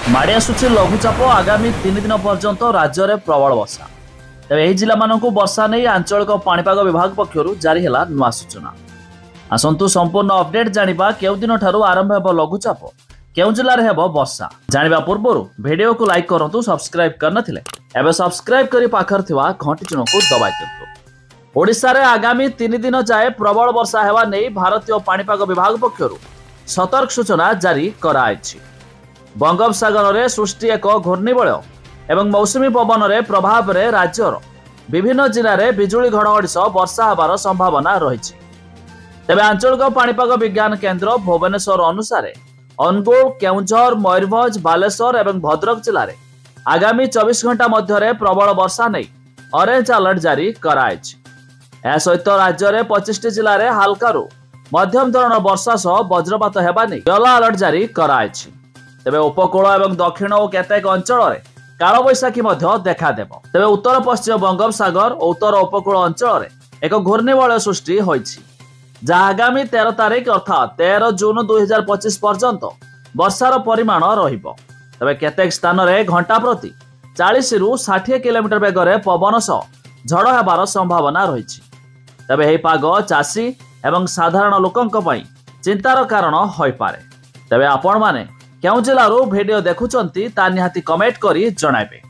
माड़ी आसुची लघुचाप आगामी 3 दिन पर्यंत राज्य में प्रबल वर्षा। तेज यह जिला मानक वर्षा नहीं आंचलिक पाणीपाग विभाग पक्षर जारी है नुआ सूचना। आसतु संपूर्ण अपडेट जानिबा केउ दिन ठारू आरंभ हेब लघुचाप केउ जिले में हेब वर्षा जानिबा पूर्व वीडियो को लाइक करंतु सब्सक्राइब करनथिले एबे सब्सक्राइब करी पाखर थिवा घंटी चिन्ह को दबाई दियंतु। ओडिशा रे आगामी 3 दिन जाए प्रबल वर्षा हेबा नै भारतीय पाणीपाग विभाग पक्षर सतर्क सूचना जारी कराइछि। बंगोपसागर में सृष्टि एक घूर्णिबलय एवं मौसुमी पवन रे प्रभाव रे राज्यर विभिन्न जिले में बिजुली घड़घड़ी सह वर्षा होबार संभावना रही। तेबे आंचलिक पाणीपाग विज्ञान केन्द्र भुवनेश्वर अनुसार अनुगुल, केउझर, मयूरभंज, बालेश्वर और भद्रक जिले में आगामी 24 घंटा मध्य प्रबल वर्षा नहीं ऑरेंज अलर्ट जारी कराइछि। यह सहित राज्य में 25 जिले में हालकारु मध्यम धरण वर्षा सह वज्रपात हेबा नहीं येलो अलर्ट जारी कराइछि। तेबे उपकूल एवं दक्षिण और केतेक अंचल में काल बैशाखी देखादेव। तेबे उत्तर पश्चिम बंगोपसागर और उत्तर उपकूल अंचल में एक घूर्णिबलय सृष्टि होइछि, जहाँ आगामी 13 तारीख अर्थात 13 जून 2025 पर्यंत वर्षार परिमाण रहिबो। तेबे केतेक स्थान में घंटा प्रति 40 रु 60 किलोमीटर बेगर पवन सह झड़ हेबार संभावना रही। तेबे एही पाग चाषी एवं साधारण लोकंक पई चिंतार कारण होई पारे। तेबे आपण माने केउ जिल्लारू वीडियो देखुचंती ता निहाती कमेंट करी जणाइबे।